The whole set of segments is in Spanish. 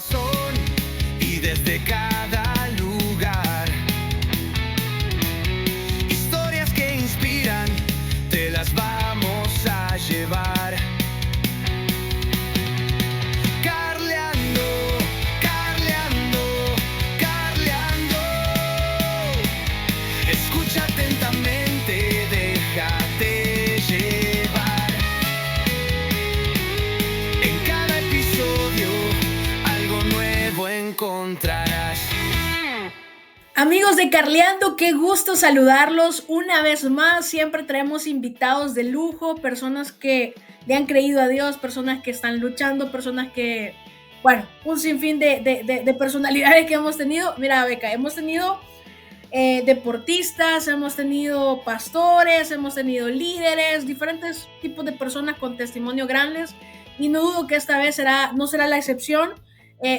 corazón y desde cada lugar. Historias que inspiran, te las vamos a llevar. Carleando, Carleando, Carleando. Escucha atentamente, déjate llevar. En cada episodio algo nuevo encontrarás. Amigos de Carleando, qué gusto saludarlos una vez más. Siempre traemos invitados de lujo, personas que le han creído a Dios, personas que están luchando, personas que, bueno, un sinfín de personalidades que hemos tenido. Mira, Beca, hemos tenido deportistas, hemos tenido pastores, hemos tenido líderes, diferentes tipos de personas con testimonio grandes, y no dudo que esta vez no será la excepción.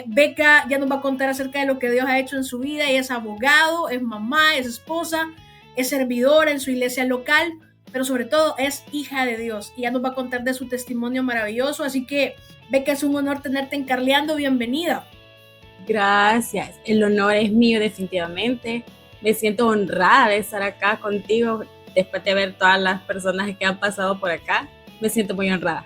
Beca ya nos va a contar acerca de lo que Dios ha hecho en su vida. Ella es abogado, es mamá, es esposa, es servidora en su iglesia local, pero sobre todo es hija de Dios, y ya nos va a contar de su testimonio maravilloso. Así que, Beca, es un honor tenerte en Carleando. Bienvenida. Gracias, el honor es mío definitivamente. Me siento honrada de estar acá contigo después de ver todas las personas que han pasado por acá. Me siento muy honrada.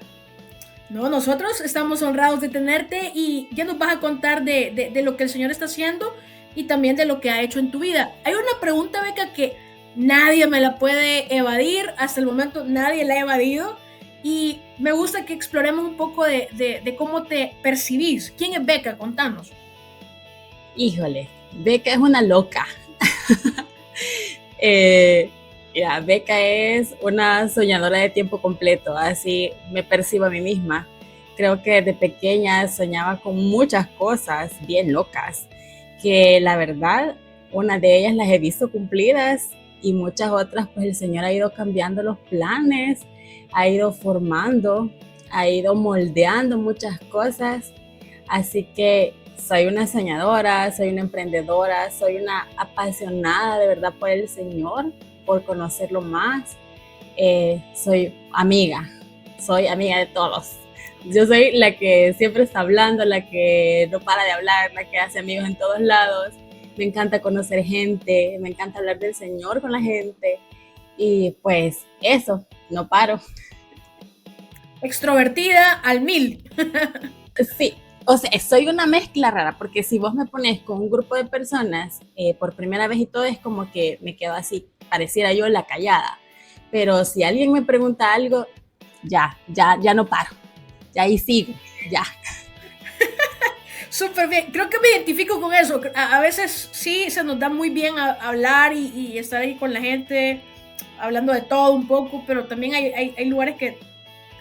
No, nosotros estamos honrados de tenerte, y ya nos vas a contar de lo que el Señor está haciendo y también de lo que ha hecho en tu vida. Hay una pregunta, Beca, que nadie me la puede evadir. Hasta el momento nadie la ha evadido, y me gusta que exploremos un poco de cómo te percibís. ¿Quién es Beca? Contanos. Híjole, Beca es una loca. Mira, Beca es una soñadora de tiempo completo, así me percibo a mí misma. Creo que desde pequeña soñaba con muchas cosas bien locas, que la verdad, una de ellas las he visto cumplidas, y muchas otras pues el Señor ha ido cambiando los planes, ha ido formando, ha ido moldeando muchas cosas. Así que soy una soñadora, soy una emprendedora, soy una apasionada de verdad por el Señor, por conocerlo más. Soy amiga de todos. Yo soy la que siempre está hablando, la que no para de hablar, la que hace amigos en todos lados. Me encanta conocer gente, me encanta hablar del Señor con la gente, y pues eso, no paro. Extrovertida al 1000. Sí. O sea, soy una mezcla rara, porque si vos me pones con un grupo de personas por primera vez y todo, es como que me quedo así, pareciera yo la callada. Pero si alguien me pregunta algo, ya no paro, ya ahí sigo, ya. Súper bien, creo que me identifico con eso. A veces sí se nos da muy bien hablar y estar ahí con la gente, hablando de todo un poco, pero también hay lugares que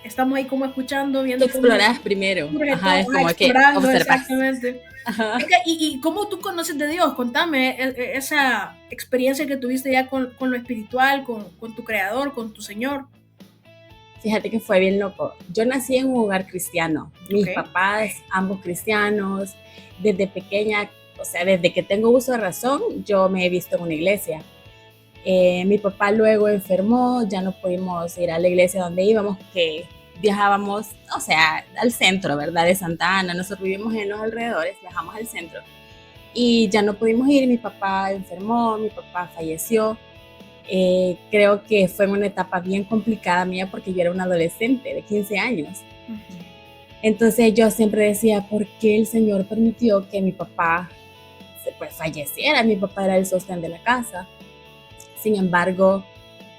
estamos ahí como escuchando, viendo. Explorás primero. Ajá, es como que observas. Exactamente. Ajá. ¿Y cómo tú conoces de Dios? Contame esa experiencia que tuviste ya con lo espiritual, con tu creador, con tu Señor. Fíjate que fue bien loco. Yo nací en un hogar cristiano. Mis papás, ambos cristianos. Desde pequeña, o sea, desde que tengo uso de razón, yo me he visto en una iglesia. Mi papá luego enfermó, ya no pudimos ir a la iglesia donde íbamos, que viajábamos, o sea, al centro, ¿verdad? De Santa Ana. Nosotros vivimos en los alrededores, viajamos al centro. Y ya no pudimos ir, mi papá enfermó, mi papá falleció. Creo que fue una etapa bien complicada mía, porque yo era una adolescente de 15 años. Uh-huh. Entonces yo siempre decía, ¿por qué el Señor permitió que mi papá pues falleciera? Mi papá era el sostén de la casa. Sin embargo,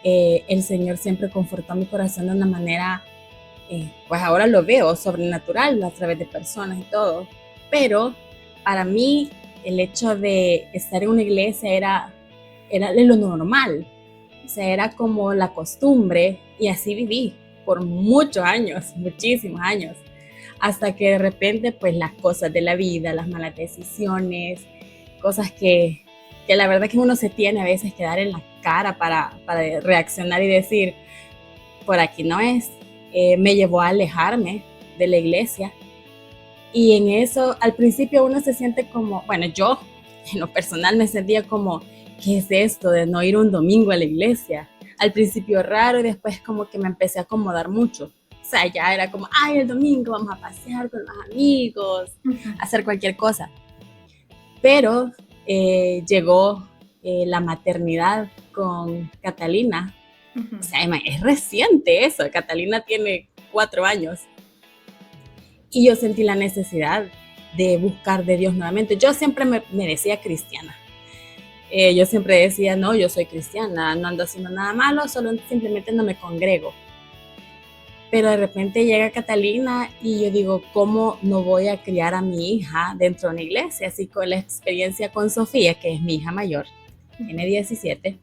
el Señor siempre confortó mi corazón de una manera, pues ahora lo veo, sobrenatural, a través de personas y todo. Pero para mí el hecho de estar en una iglesia era lo normal. O sea, era como la costumbre, y así viví por muchos años, muchísimos años, hasta que de repente pues las cosas de la vida, las malas decisiones, cosas que la verdad que uno se tiene a veces que dar en la cara para reaccionar y decir, por aquí no es, me llevó a alejarme de la iglesia. Y en eso, al principio uno se siente como, bueno, yo en lo personal me sentía como, ¿qué es esto de no ir un domingo a la iglesia? Al principio raro, y después como que me empecé a acomodar mucho. O sea, ya era como, ay, el domingo vamos a pasear con los amigos, hacer cualquier cosa. Pero llegó la maternidad con Catalina. O sea, es reciente eso. Catalina tiene 4 años. Y yo sentí la necesidad de buscar de Dios nuevamente. Yo siempre me decía cristiana. Yo siempre decía, no, yo soy cristiana, no ando haciendo nada malo, solo simplemente no me congrego. Pero de repente llega Catalina y yo digo, ¿cómo no voy a criar a mi hija dentro de una iglesia? Así con la experiencia con Sofía, que es mi hija mayor, tiene 17,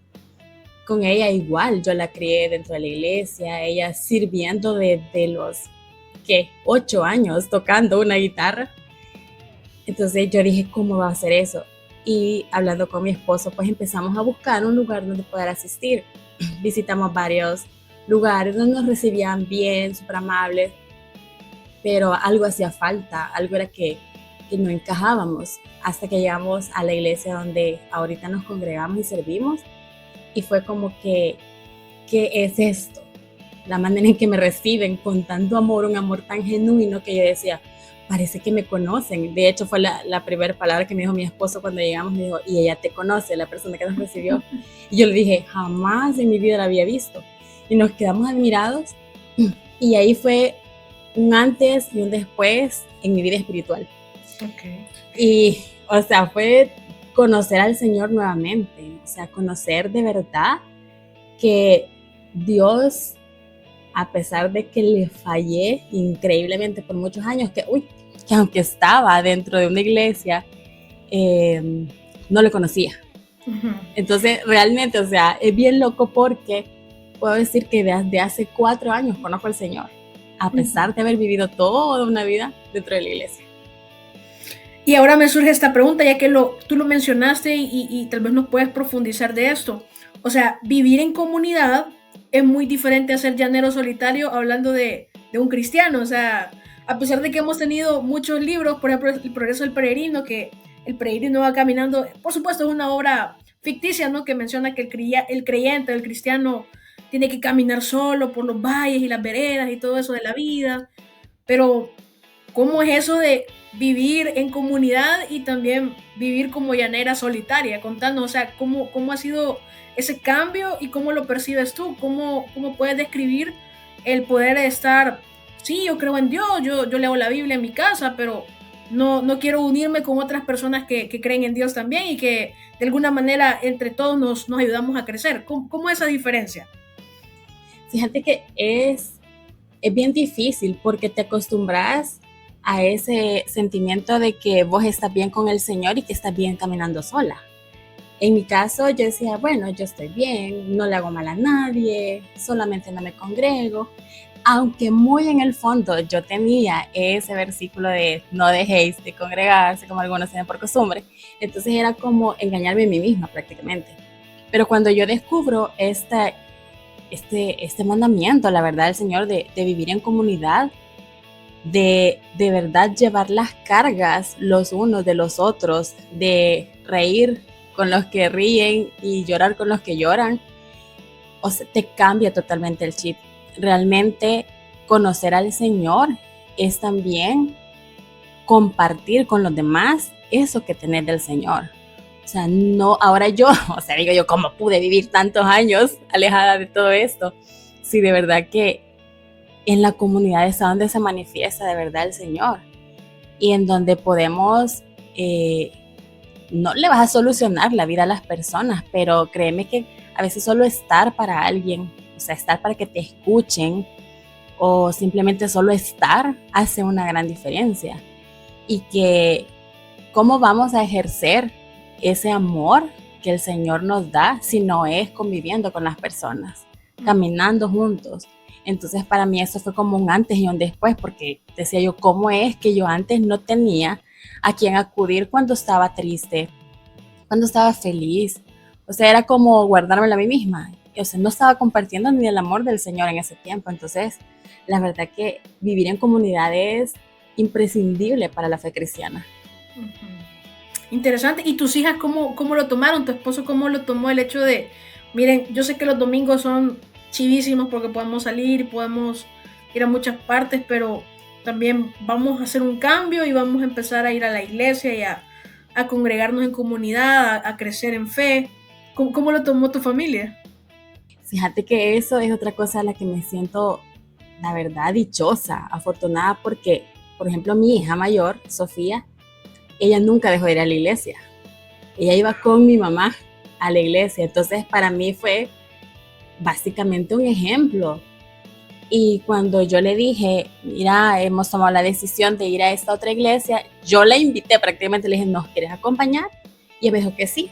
con ella igual, yo la crié dentro de la iglesia, ella sirviendo desde los, 8 años tocando una guitarra. Entonces yo dije, ¿cómo va a hacer eso? Y hablando con mi esposo, pues empezamos a buscar un lugar donde poder asistir. Visitamos varios lugares donde nos recibían bien, súper amables, pero algo hacía falta, algo era que no encajábamos, hasta que llegamos a la iglesia donde ahorita nos congregamos y servimos, y fue como que, ¿qué es esto? La manera en que me reciben con tanto amor, un amor tan genuino que yo decía, parece que me conocen. De hecho, fue la primera palabra que me dijo mi esposo cuando llegamos, me dijo, y ella te conoce, la persona que nos recibió. Y yo le dije, jamás en mi vida la había visto. Y nos quedamos admirados, y ahí fue un antes y un después en mi vida espiritual. Okay. Y, o sea, fue conocer al Señor nuevamente, o sea, conocer de verdad que Dios, a pesar de que le fallé increíblemente por muchos años, que aunque estaba dentro de una iglesia, no le conocía. Entonces, realmente, o sea, es bien loco porque puedo decir que desde hace 4 años conozco al Señor, a pesar de haber vivido toda una vida dentro de la iglesia. Y ahora me surge esta pregunta, ya que tú lo mencionaste y tal vez nos puedes profundizar de esto. O sea, vivir en comunidad es muy diferente a ser llanero solitario, hablando de un cristiano. O sea, a pesar de que hemos tenido muchos libros, por ejemplo, El progreso del peregrino, que el peregrino va caminando, por supuesto es una obra ficticia, ¿no? Que menciona que el creyente, el cristiano, tiene que caminar solo por los valles y las veredas y todo eso de la vida. Pero, ¿cómo es eso de vivir en comunidad y también vivir como llanera solitaria? Contanos, o sea, ¿cómo ha sido ese cambio y cómo lo percibes tú? ¿Cómo puedes describir el poder estar, sí, yo creo en Dios, yo leo la Biblia en mi casa, pero no quiero unirme con otras personas que creen en Dios también y que de alguna manera entre todos nos ayudamos a crecer? ¿Cómo es esa diferencia? Fíjate que es bien difícil porque te acostumbras a ese sentimiento de que vos estás bien con el Señor y que estás bien caminando sola. En mi caso, yo decía, bueno, yo estoy bien, no le hago mal a nadie, solamente no me congrego. Aunque muy en el fondo yo tenía ese versículo de no dejéis de congregarse, como algunos tienen por costumbre. Entonces era como engañarme a mí misma prácticamente. Pero cuando yo descubro este mandamiento, la verdad, del Señor, de vivir en comunidad, de verdad llevar las cargas los unos de los otros, de reír con los que ríen y llorar con los que lloran, o sea, te cambia totalmente el chip. Realmente conocer al Señor es también compartir con los demás eso que tenés del Señor. O sea, no, ahora yo, o sea, digo yo, ¿cómo pude vivir tantos años alejada de todo esto? Sí, de verdad que en la comunidad es donde se manifiesta de verdad el Señor y en donde podemos, no le vas a solucionar la vida a las personas, pero créeme que a veces solo estar para alguien, o sea, estar para que te escuchen o simplemente solo estar hace una gran diferencia. Y que cómo vamos a ejercer ese amor que el Señor nos da si no es conviviendo con las personas, caminando juntos. Entonces para mí eso fue como un antes y un después, porque decía yo, ¿cómo es que yo antes no tenía a quien acudir cuando estaba triste, cuando estaba feliz? O sea, era como guardármela a mí misma. O sea, no estaba compartiendo ni el amor del Señor en ese tiempo. Entonces, la verdad que vivir en comunidad es imprescindible para la fe cristiana. Interesante. ¿Y tus hijas cómo lo tomaron? ¿Tu esposo cómo lo tomó el hecho de, miren, yo sé que los domingos son chivísimos porque podemos salir y podemos ir a muchas partes, pero también vamos a hacer un cambio y vamos a empezar a ir a la iglesia y a congregarnos en comunidad, a crecer en fe. ¿Cómo lo tomó tu familia? Fíjate que eso es otra cosa a la que me siento, la verdad, dichosa, afortunada, porque, por ejemplo, mi hija mayor, Sofía, ella nunca dejó de ir a la iglesia. Ella iba con mi mamá a la iglesia, entonces para mí fue básicamente un ejemplo. Y cuando yo le dije, mira, hemos tomado la decisión de ir a esta otra iglesia, yo la invité prácticamente, le dije, ¿nos quieres acompañar? Y ella me dijo que sí.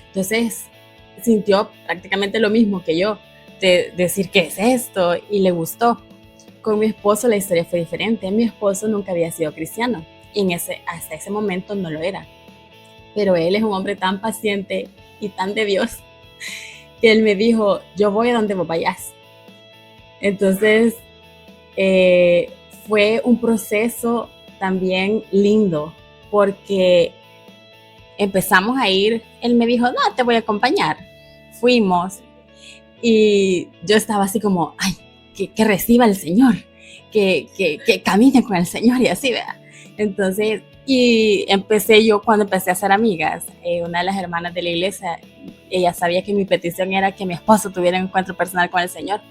Entonces sintió prácticamente lo mismo que yo, de decir, ¿qué es esto? Y le gustó. Con mi esposo la historia fue diferente. Mi esposo nunca había sido cristiano y hasta ese momento no lo era. Pero él es un hombre tan paciente y tan de Dios que él me dijo, yo voy a donde vos vayas. Entonces fue un proceso también lindo porque empezamos a ir, él me dijo, no, te voy a acompañar. Fuimos y yo estaba así como, ay, que reciba el Señor, que camine con el Señor y así, ¿verdad? Entonces, y cuando empecé a hacer amigas, una de las hermanas de la iglesia, ella sabía que mi petición era que mi esposo tuviera un encuentro personal con el Señor.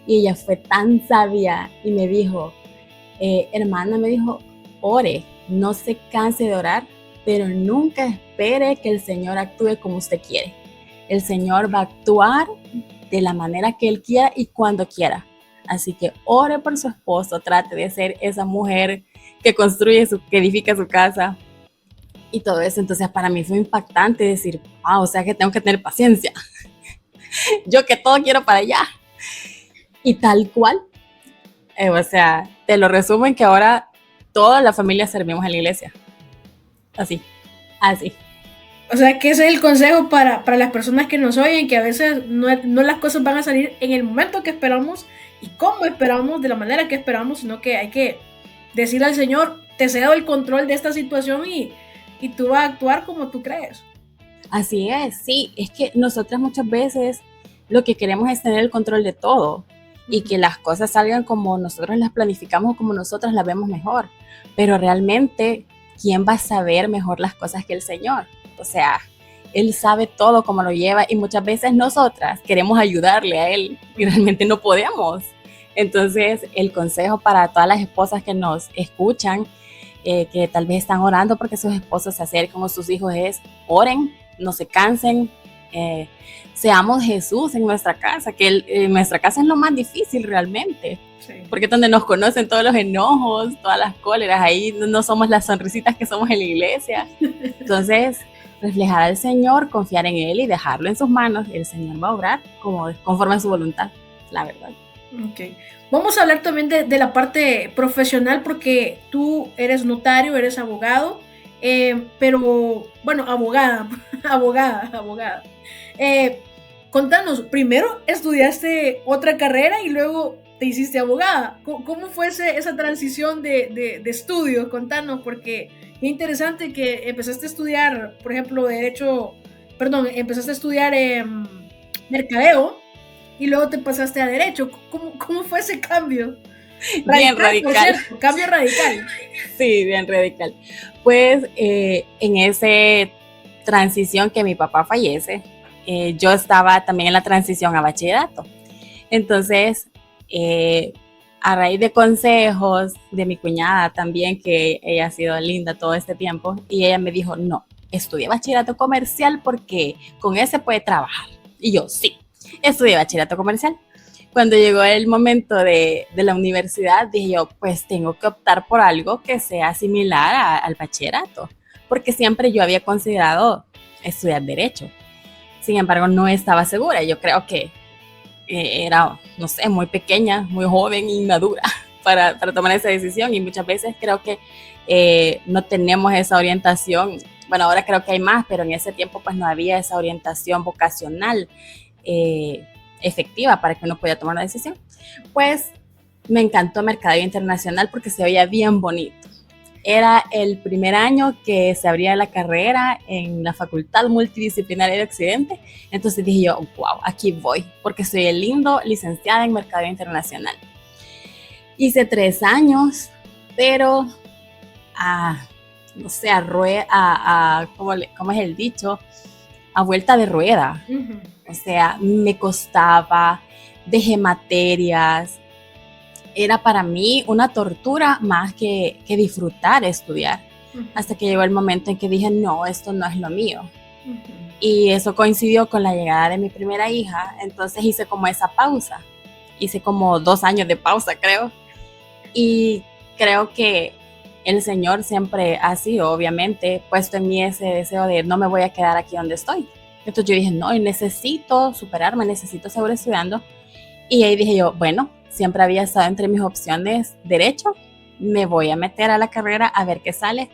Y ella fue tan sabia y me dijo, hermana, me dijo, ore, no se canse de orar, pero nunca espere que el Señor actúe como usted quiere. El Señor va a actuar de la manera que Él quiera y cuando quiera. Así que ore por su esposo, trate de ser esa mujer que construye, que edifica su casa y todo eso. Entonces para mí fue impactante decir, o sea que tengo que tener paciencia. Yo que todo quiero para allá. Y tal cual, o sea, te lo resumo en que ahora toda la familia servimos en la iglesia. Así. O sea, que ese es el consejo para las personas que nos oyen, que a veces no las cosas van a salir en el momento que esperamos y cómo esperamos, de la manera que esperamos, sino que hay que decirle al Señor, te cedo el control de esta situación y tú vas a actuar como tú crees. Así es, sí, es que nosotras muchas veces lo que queremos es tener el control de todo y que las cosas salgan como nosotros las planificamos, como nosotras las vemos mejor, pero realmente, ¿quién va a saber mejor las cosas que el Señor? O sea, Él sabe todo cómo lo lleva y muchas veces nosotras queremos ayudarle a Él y realmente no podemos. Entonces, el consejo para todas las esposas que nos escuchan, que tal vez están orando porque sus esposos se acercan con sus hijos, es oren, no se cansen, seamos Jesús en nuestra casa, que nuestra casa es lo más difícil realmente, sí. Porque es donde nos conocen todos los enojos, todas las cóleras, ahí no somos las sonrisitas que somos en la iglesia. Entonces, reflejar al Señor, confiar en Él y dejarlo en sus manos, el Señor va a obrar conforme a su voluntad, la verdad. Okay. Vamos a hablar también de la parte profesional porque tú eres notario, eres abogado, pero bueno, abogada. Contanos, primero estudiaste otra carrera y luego te hiciste abogada. ¿Cómo fue esa transición de estudios? Contanos, porque es interesante que empezaste a estudiar, por ejemplo, empezaste a estudiar mercadeo y luego te pasaste a derecho. ¿Cómo fue ese cambio? Bien radical. Cambio radical. Sí, bien radical. Pues en esa transición que mi papá fallece, yo estaba también en la transición a bachillerato. Entonces, a raíz de consejos de mi cuñada también, que ella ha sido linda todo este tiempo, y ella me dijo, no, estudia bachillerato comercial porque con ese puede trabajar. Y yo, sí, estudié bachillerato comercial. Cuando llegó el momento de la universidad, dije yo, pues tengo que optar por algo que sea similar al bachillerato, porque siempre yo había considerado estudiar derecho. Sin embargo, no estaba segura. Yo creo que era, no sé, muy pequeña, muy joven, inmadura para tomar esa decisión, y muchas veces creo que no tenemos esa orientación. Bueno, ahora creo que hay más, pero en ese tiempo pues no había esa orientación vocacional efectiva para que uno pudiera tomar una decisión. Pues me encantó Mercadeo Internacional porque se veía bien bonito. Era el primer año que se abría la carrera en la Facultad Multidisciplinaria de Occidente. Entonces dije yo, wow, aquí voy, porque soy el lindo licenciada en Mercadeo Internacional. Hice 3 años, pero no sé, ¿cómo es el dicho? A vuelta de rueda. Ujú. O sea, me costaba, dejé materias. Era para mí una tortura más que disfrutar estudiar. Ujú. Hasta que llegó el momento en que dije, no, esto no es lo mío. Ujú. Y eso coincidió con la llegada de mi primera hija. Entonces hice como esa pausa. Hice como 2 años de pausa, creo. Y creo que el Señor siempre ha sido, obviamente, puesto en mí ese deseo de no me voy a quedar aquí donde estoy. Entonces yo dije, no, necesito superarme, necesito seguir estudiando. Y ahí dije yo, bueno, siempre había estado entre mis opciones derecho, me voy a meter a la carrera a ver qué sale.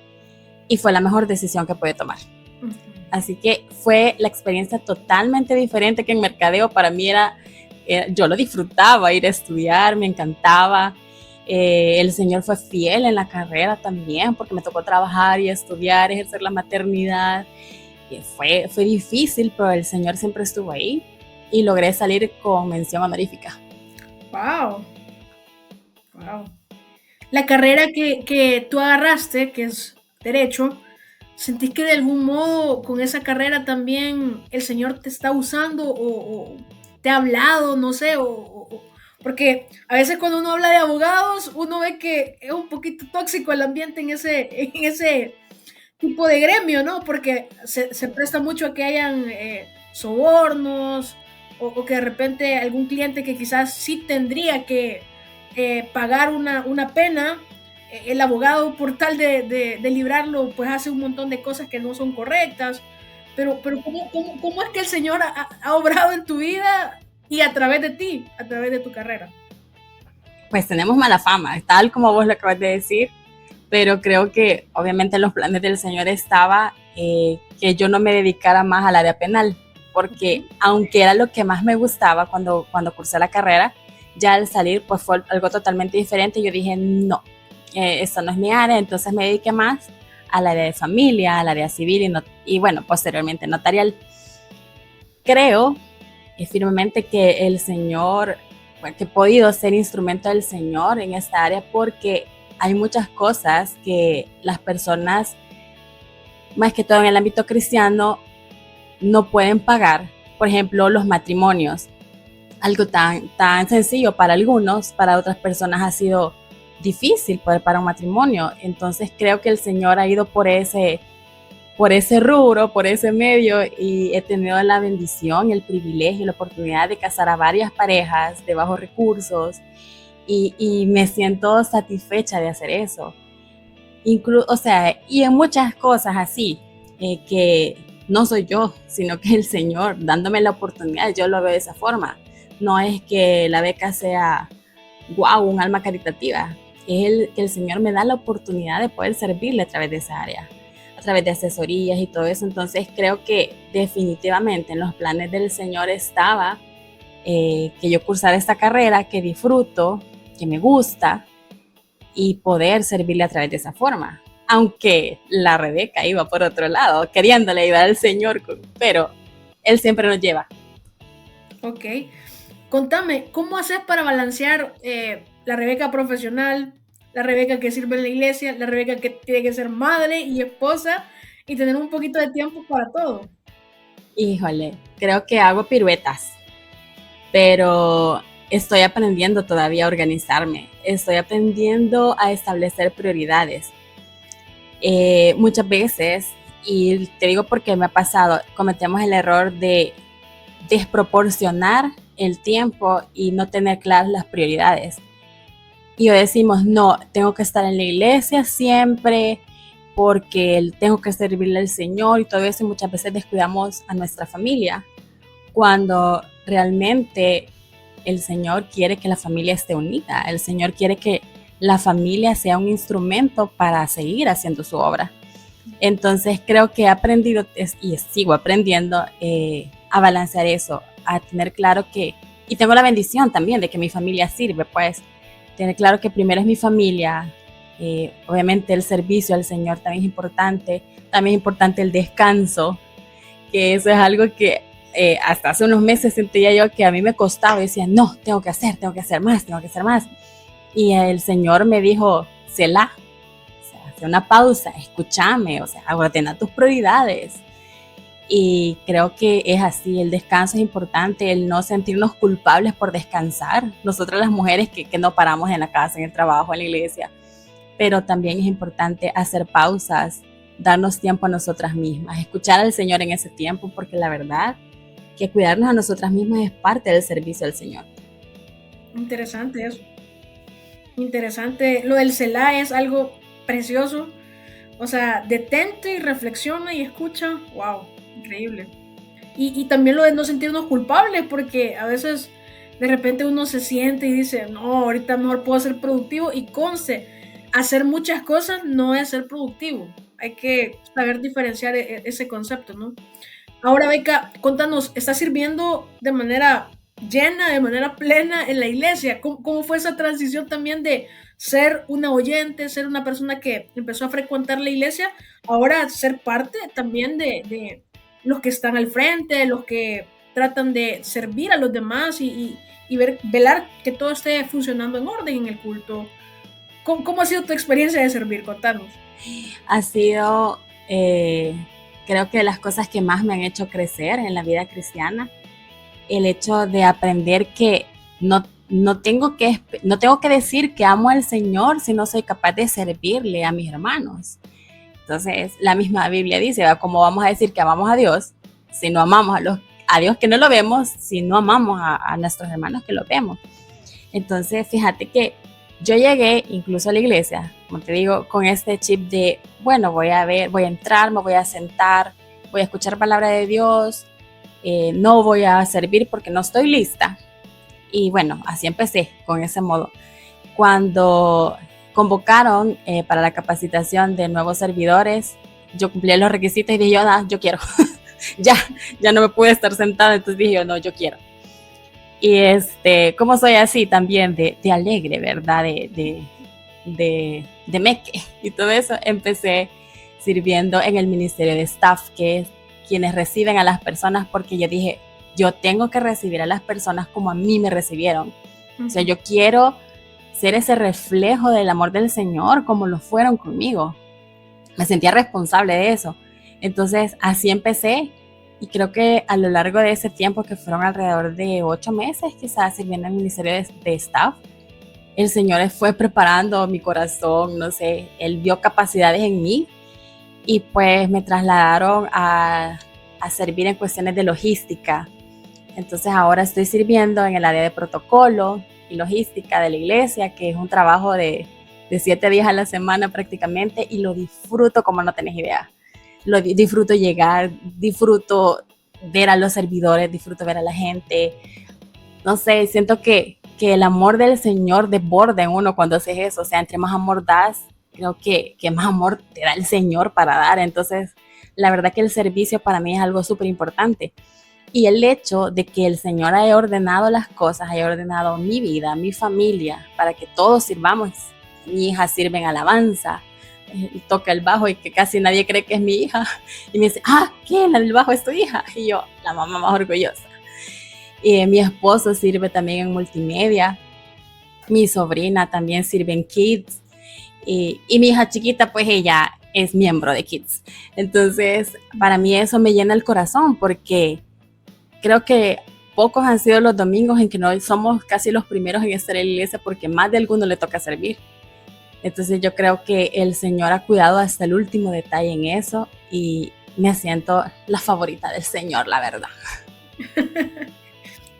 Y fue la mejor decisión que pude tomar. Ujú. Así que fue la experiencia totalmente diferente que en mercadeo. Para mí yo lo disfrutaba, ir a estudiar, me encantaba. El Señor fue fiel en la carrera también, porque me tocó trabajar y estudiar, ejercer la maternidad. Y fue difícil, pero el Señor siempre estuvo ahí y logré salir con mención honorífica. Wow. Wow. La carrera que tú agarraste, que es Derecho, ¿sentís que de algún modo con esa carrera también el Señor te está usando o te ha hablado, no sé, porque a veces cuando uno habla de abogados, uno ve que es un poquito tóxico el ambiente en ese tipo de gremio, ¿no? Porque se presta mucho a que hayan sobornos o que de repente algún cliente que quizás sí tendría que pagar una pena, el abogado por tal de librarlo, pues hace un montón de cosas que no son correctas. Pero ¿cómo es que el Señor ha obrado en tu vida y a través de ti, a través de tu carrera? Pues tenemos mala fama, tal como vos lo acabas de decir, pero creo que obviamente en los planes del Señor estaba que yo no me dedicara más al área penal, porque aunque era lo que más me gustaba cuando cursé la carrera, ya al salir pues fue algo totalmente diferente. Yo dije, no, esto no es mi área, entonces me dediqué más al área de familia, al área civil y bueno, posteriormente notarial. Creo firmemente que el Señor, que he podido ser instrumento del Señor en esta área porque hay muchas cosas que las personas, más que todo en el ámbito cristiano, no pueden pagar. Por ejemplo, los matrimonios. Algo tan sencillo para algunos, para otras personas ha sido difícil poder pagar un matrimonio. Entonces creo que el Señor ha ido por ese rubro, por ese medio, y he tenido la bendición, el privilegio, la oportunidad de casar a varias parejas de bajos recursos y me siento satisfecha de hacer eso. O sea, y en muchas cosas así, que no soy yo, sino que el Señor dándome la oportunidad, yo lo veo de esa forma. No es que la beca sea, wow, un alma caritativa, es que el Señor me da la oportunidad de poder servirle a través de esa área, a través de asesorías y todo eso. Entonces creo que definitivamente en los planes del Señor estaba que yo cursara esta carrera que disfruto, que me gusta, y poder servirle a través de esa forma. Aunque la Rebeca iba por otro lado, queriéndole ayudar al Señor, pero Él siempre nos lleva. Ok. Contame, ¿cómo haces para balancear la Rebeca profesional, la Rebeca que sirve en la iglesia, la Rebeca que tiene que ser madre y esposa y tener un poquito de tiempo para todo? Híjole, creo que hago piruetas, pero estoy aprendiendo todavía a organizarme, estoy aprendiendo a establecer prioridades. Muchas veces, y te digo porque me ha pasado, cometemos el error de desproporcionar el tiempo y no tener claras las prioridades. Y hoy decimos, no, tengo que estar en la iglesia siempre porque tengo que servirle al Señor y todo eso, y muchas veces descuidamos a nuestra familia, cuando realmente el Señor quiere que la familia esté unida. El Señor quiere que la familia sea un instrumento para seguir haciendo su obra. Entonces creo que he aprendido y sigo aprendiendo a balancear eso, a tener claro que, y tengo la bendición también de que mi familia sirve, pues tener claro que primero es mi familia, obviamente el servicio al Señor también es importante el descanso, que eso es algo que hasta hace unos meses sentía yo que a mí me costaba, y decía, no, tengo que hacer más, Y el Señor me dijo, Selah, o sea, hace una pausa, escúchame, o sea, ordena tus prioridades. Y creo que es así, el descanso es importante, el no sentirnos culpables por descansar. Nosotras las mujeres que no paramos en la casa, en el trabajo, en la iglesia, pero también es importante hacer pausas, darnos tiempo a nosotras mismas, escuchar al Señor en ese tiempo, porque la verdad que cuidarnos a nosotras mismas es parte del servicio al Señor. Interesante eso. Interesante. Lo del Selah es algo precioso. O sea, detente y reflexiona y escucha. Wow, increíble. Y también lo de no sentirnos culpables, porque a veces de repente uno se siente y dice, no, ahorita mejor puedo ser productivo, y conste, hacer muchas cosas no es ser productivo. Hay que saber diferenciar ese concepto, ¿no? Ahora, Beca, contanos, ¿estás sirviendo de manera llena, de manera plena en la iglesia? ¿Cómo fue esa transición también de ser una oyente, ser una persona que empezó a frecuentar la iglesia, ahora ser parte también de los que están al frente, los que tratan de servir a los demás y velar que todo esté funcionando en orden en el culto? ¿Cómo ha sido tu experiencia de servir? Contanos. Ha sido, creo que las cosas que más me han hecho crecer en la vida cristiana, el hecho de aprender que no tengo que decir que amo al Señor si no soy capaz de servirle a mis hermanos. Entonces, la misma Biblia dice, ¿cómo vamos a decir que amamos a Dios si no amamos a Dios que no lo vemos, si no amamos a nuestros hermanos que lo vemos? Entonces, fíjate que yo llegué incluso a la iglesia, como te digo, con este chip de, bueno, voy a entrar, me voy a sentar, voy a escuchar palabra de Dios, no voy a servir porque no estoy lista. Y bueno, así empecé, con ese modo. Cuando convocaron para la capacitación de nuevos servidores, yo cumplí los requisitos y dije, yo quiero. ya no me pude estar sentada, entonces dije, no, yo quiero. Y como soy así también de alegre, ¿verdad? De meque y todo eso, empecé sirviendo en el ministerio de staff, que es quienes reciben a las personas, porque yo dije, yo tengo que recibir a las personas como a mí me recibieron. O sea, yo quiero ser ese reflejo del amor del Señor como lo fueron conmigo. Me sentía responsable de eso. Entonces, así empecé. Y creo que a lo largo de ese tiempo, que fueron alrededor de 8 meses, quizás sirviendo en el ministerio de staff, el Señor fue preparando mi corazón, no sé, Él vio capacidades en mí y pues me trasladaron a servir en cuestiones de logística. Entonces ahora estoy sirviendo en el área de protocolo y logística de la iglesia, que es un trabajo de 7 días a la semana prácticamente, y lo disfruto como no tenés idea. Disfruto llegar, disfruto ver a los servidores, disfruto ver a la gente. No sé, siento que el amor del Señor desborda en uno cuando haces eso. O sea, entre más amor das, creo que más amor te da el Señor para dar. Entonces, la verdad que el servicio para mí es algo súper importante. Y el hecho de que el Señor haya ordenado las cosas, haya ordenado mi vida, mi familia, para que todos sirvamos. Mi hija sirve en alabanza, toca el bajo y que casi nadie cree que es mi hija. Y me dice, ¿quién? El bajo es tu hija. Y yo, la mamá más orgullosa. Y mi esposo sirve también en multimedia. Mi sobrina también sirve en Kids. Y mi hija chiquita, pues ella es miembro de Kids. Entonces, para mí eso me llena el corazón, porque creo que pocos han sido los domingos en que no somos casi los primeros en estar en la iglesia, porque más de alguno le toca servir. Entonces yo creo que el Señor ha cuidado hasta el último detalle en eso y me siento la favorita del Señor, la verdad.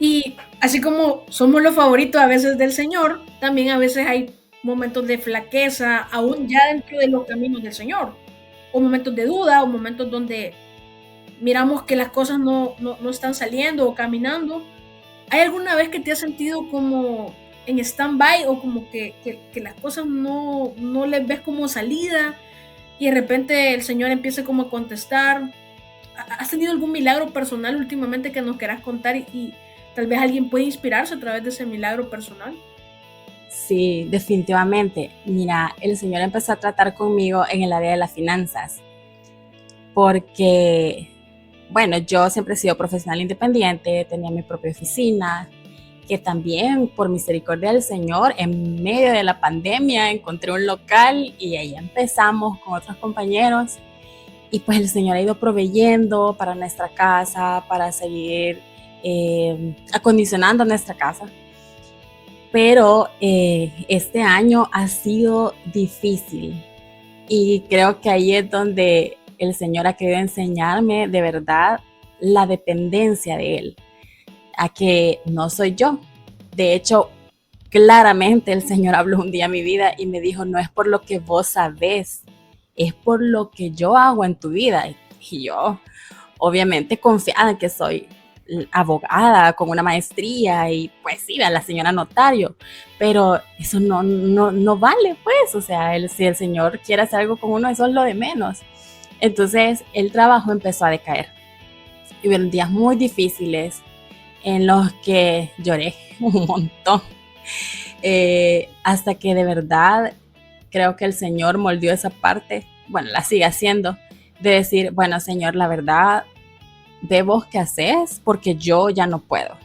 Y así como somos los favoritos a veces del Señor, también a veces hay momentos de flaqueza, aún ya dentro de los caminos del Señor, o momentos de duda, o momentos donde miramos que las cosas no están saliendo o caminando. ¿Hay alguna vez que te has sentido como en stand-by, o como que las cosas no les ves como salida y de repente el Señor empieza como a contestar? ¿Has tenido algún milagro personal últimamente que nos quieras contar y tal vez alguien puede inspirarse a través de ese milagro personal? Sí, definitivamente. Mira, el Señor empezó a tratar conmigo en el área de las finanzas, porque, bueno, yo siempre he sido profesional independiente, tenía mi propia oficina, que también por misericordia del Señor, en medio de la pandemia, encontré un local y ahí empezamos con otros compañeros. Y pues el Señor ha ido proveyendo para nuestra casa, para seguir acondicionando nuestra casa. Pero este año ha sido difícil y creo que ahí es donde el Señor ha querido enseñarme de verdad la dependencia de Él, a que no soy yo. De hecho, claramente el Señor habló un día a mi vida y me dijo, no es por lo que vos sabés, es por lo que yo hago en tu vida. Y yo, obviamente, confiada en que soy abogada con una maestría y pues sí, a la señora notario, pero eso no vale, pues, o sea, si el Señor quiere hacer algo con uno, eso es lo de menos. Entonces, el trabajo empezó a decaer. Y hubo días muy difíciles en los que lloré un montón, hasta que de verdad creo que el Señor moldeó esa parte, bueno, la sigue haciendo, de decir, bueno, Señor, la verdad, ve vos qué haces, porque yo ya no puedo.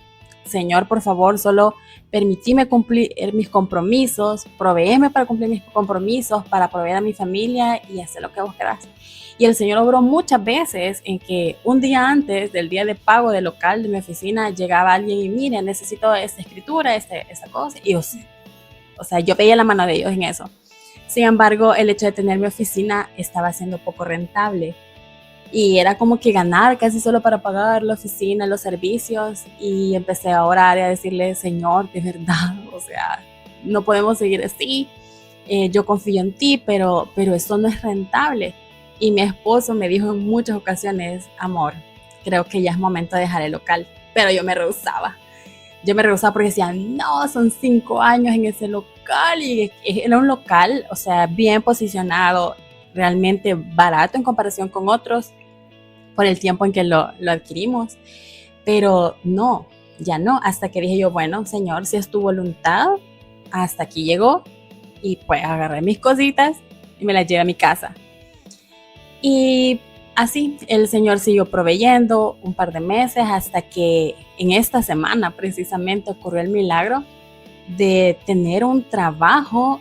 Señor, por favor, solo permitime cumplir mis compromisos, proveeme para cumplir mis compromisos, para proveer a mi familia y hacer lo que vos querás. Y el Señor obró muchas veces en que un día antes del día de pago del local de mi oficina llegaba alguien y mire, necesito esta escritura, esta cosa. Y o sea, yo veía la mano de ellos en eso. Sin embargo, el hecho de tener mi oficina estaba siendo poco rentable. Y era como que ganar casi solo para pagar la oficina, los servicios. Y empecé a orar y a decirle, Señor, de verdad, o sea, no podemos seguir así. Yo confío en ti, pero eso no es rentable. Y mi esposo me dijo en muchas ocasiones, amor, creo que ya es momento de dejar el local. Pero yo me rehusaba. Porque decía, no, son 5 años en ese local. Y era un local, o sea, bien posicionado, realmente barato en comparación con otros por el tiempo en que lo adquirimos. Pero no, ya no, hasta que dije yo, bueno, Señor, si es tu voluntad, hasta aquí llegó. Y pues agarré mis cositas y me las llevé a mi casa. Y así el Señor siguió proveyendo un par de meses hasta que en esta semana precisamente ocurrió el milagro de tener un trabajo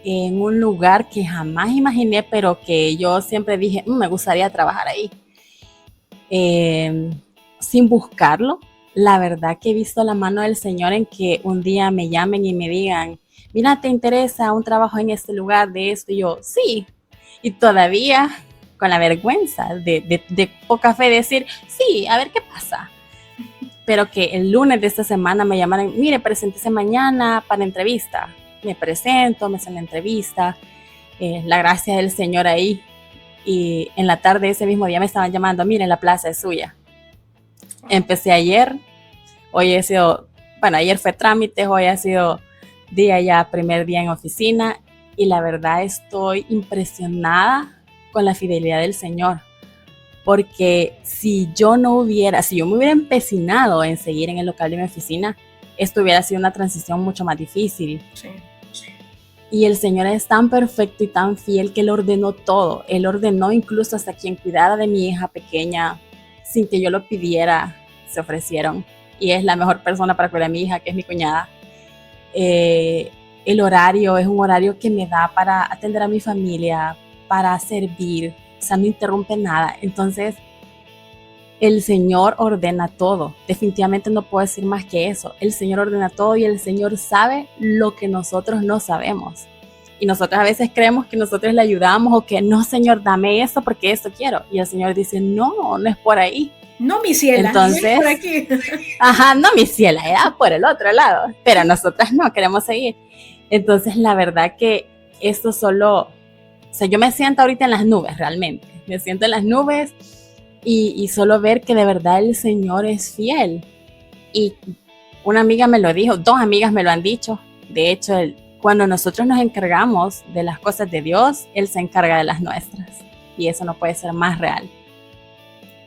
en un lugar que jamás imaginé, pero que yo siempre dije, me gustaría trabajar ahí. Sin buscarlo, la verdad que he visto la mano del Señor en que un día me llamen y me digan, mira, ¿te interesa un trabajo en este lugar de esto? Y yo, sí. Y todavía con la vergüenza de poca fe decir, sí, a ver qué pasa. Pero que el lunes de esta semana me llamaron, mire, preséntese mañana para entrevista. Me presento, me hacen la entrevista, la gracia del Señor ahí. Y en la tarde ese mismo día me estaban llamando, mire, la plaza es suya. Empecé ayer, ayer fue trámite, hoy ha sido primer día en oficina y la verdad estoy impresionada con la fidelidad del Señor, porque si yo me hubiera empecinado en seguir en el local de mi oficina, esto hubiera sido una transición mucho más difícil. Sí. Y el Señor es tan perfecto y tan fiel que Él ordenó todo. Él ordenó incluso hasta quien cuidara de mi hija pequeña, sin que yo lo pidiera, se ofrecieron. Y es la mejor persona para cuidar a mi hija, que es mi cuñada. El horario es un horario que me da para atender a mi familia, para servir, o sea, no interrumpe nada. Entonces, el Señor ordena todo. Definitivamente no puedo decir más que eso. El Señor ordena todo y el Señor sabe lo que nosotros no sabemos. Y nosotros a veces creemos que nosotros le ayudamos o que no, Señor, dame eso porque eso quiero. Y el Señor dice, no es por ahí. No, mi ciela, entonces, no es por aquí. Ajá, no, mi ciela, era por el otro lado. Pero nosotras no, queremos seguir. Entonces, la verdad que esto solo... O sea, yo me siento ahorita en las nubes, realmente. Me siento en las nubes y solo ver que de verdad el Señor es fiel. Y una amiga me lo dijo, 2 amigas me lo han dicho. De hecho, cuando nosotros nos encargamos de las cosas de Dios, Él se encarga de las nuestras. Y eso no puede ser más real.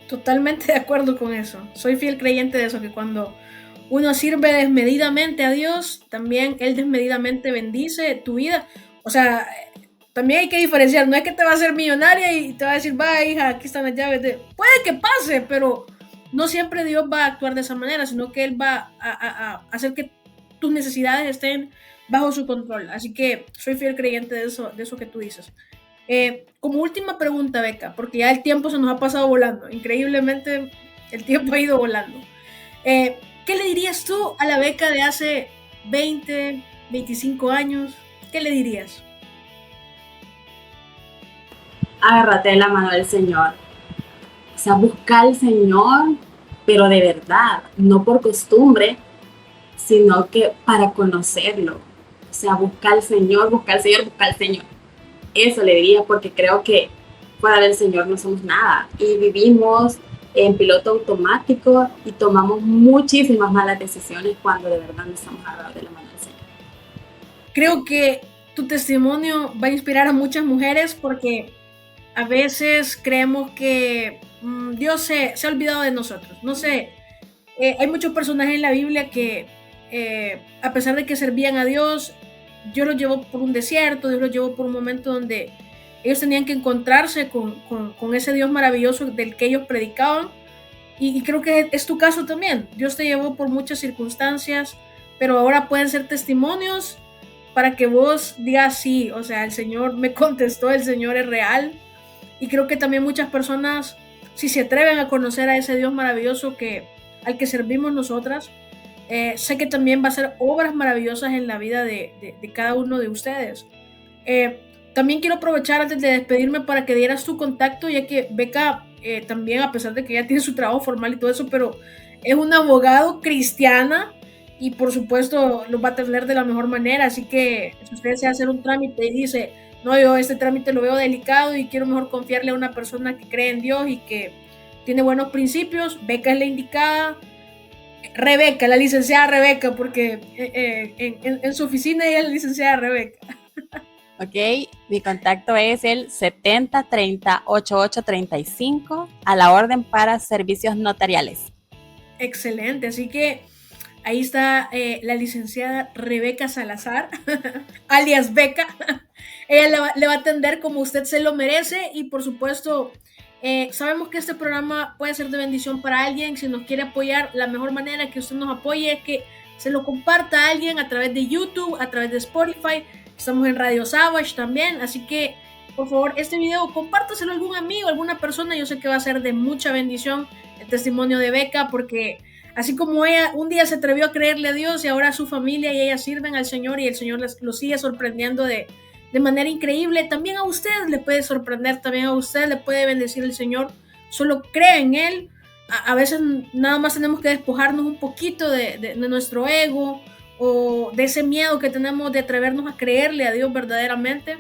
Totalmente de acuerdo con eso. Soy fiel creyente de eso, que cuando uno sirve desmedidamente a Dios, también Él desmedidamente bendice tu vida. O sea, también hay que diferenciar. No es que te va a hacer millonaria y te va a decir, va, hija, aquí están las llaves. Puede que pase, pero no siempre Dios va a actuar de esa manera, sino que Él va a hacer que tus necesidades estén bajo su control. Así que soy fiel creyente de eso que tú dices. Como última pregunta, Beca, porque ya el tiempo se nos ha pasado volando. Increíblemente, el tiempo ha ido volando. ¿Qué le dirías tú a la Beca de hace 20, 25 años? ¿Qué le dirías? Agárrate de la mano del Señor. O sea, busca al Señor, pero de verdad, no por costumbre, sino que para conocerlo. O sea, busca al Señor, busca al Señor, busca al Señor. Eso le diría, porque creo que fuera del Señor no somos nada y vivimos en piloto automático y tomamos muchísimas malas decisiones cuando de verdad no estamos agarrados de la mano del Señor. Creo que tu testimonio va a inspirar a muchas mujeres porque a veces creemos que Dios se ha olvidado de nosotros. No sé, hay muchos personajes en la Biblia que a pesar de que servían a Dios, Dios los llevó por un desierto, Dios los llevó por un momento donde ellos tenían que encontrarse con ese Dios maravilloso del que ellos predicaban. Y creo que es tu caso también. Dios te llevó por muchas circunstancias, pero ahora pueden ser testimonios para que vos digas sí, o sea, el Señor me contestó, el Señor es real. Y creo que también muchas personas, si se atreven a conocer a ese Dios maravilloso al que servimos nosotras, sé que también va a hacer obras maravillosas en la vida de cada uno de ustedes. También quiero aprovechar antes de despedirme para que dieras tu contacto, ya que Beca también, a pesar de que ya tiene su trabajo formal y todo eso, pero es un abogado cristiana y por supuesto lo va a tener de la mejor manera. Así que si usted desea hacer un trámite y dice, no, yo este trámite lo veo delicado y quiero mejor confiarle a una persona que cree en Dios y que tiene buenos principios, Beca es la indicada. Rebeca, la licenciada Rebeca, porque en su oficina ella es la licenciada Rebeca. Ok, mi contacto es el 7030-8835, a la orden para servicios notariales. Excelente, así que ahí está la licenciada Rebeca Salazar, alias Beca. Ella le va a atender como usted se lo merece y por supuesto sabemos que este programa puede ser de bendición para alguien. Si nos quiere apoyar, la mejor manera que usted nos apoye es que se lo comparta a alguien a través de YouTube, a través de Spotify. Estamos en Radio Savage también, así que por favor este video compártaselo a algún amigo, a alguna persona. Yo sé que va a ser de mucha bendición el testimonio de Beca, porque así como ella un día se atrevió a creerle a Dios y ahora su familia y ella sirven al Señor y el Señor lo sigue sorprendiendo de manera increíble, también a usted le puede sorprender, también a usted le puede bendecir el Señor. Solo cree en Él. A veces nada más tenemos que despojarnos un poquito de nuestro ego o de ese miedo que tenemos de atrevernos a creerle a Dios verdaderamente.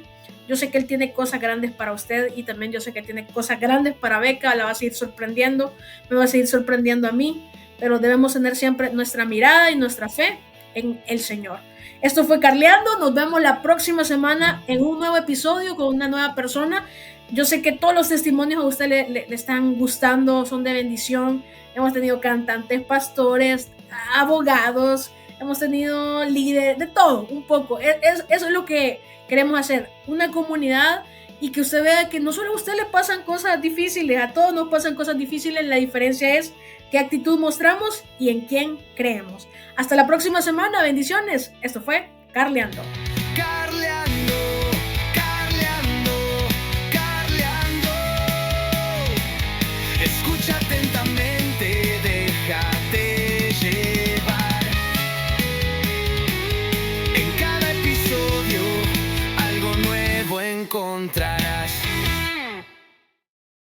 Yo sé que Él tiene cosas grandes para usted y también yo sé que tiene cosas grandes para Beca. La va a seguir sorprendiendo, me va a seguir sorprendiendo a mí, pero debemos tener siempre nuestra mirada y nuestra fe en el Señor. Esto fue Carleando, nos vemos la próxima semana en un nuevo episodio con una nueva persona. Yo sé que todos los testimonios a usted le están gustando, son de bendición. Hemos tenido cantantes, pastores, abogados, hemos tenido líderes, de todo, un poco. Eso es lo que queremos hacer, una comunidad y que usted vea que no solo a usted le pasan cosas difíciles, a todos nos pasan cosas difíciles, la diferencia es qué actitud mostramos y en quién creemos. Hasta la próxima semana, bendiciones. Esto fue Carleando.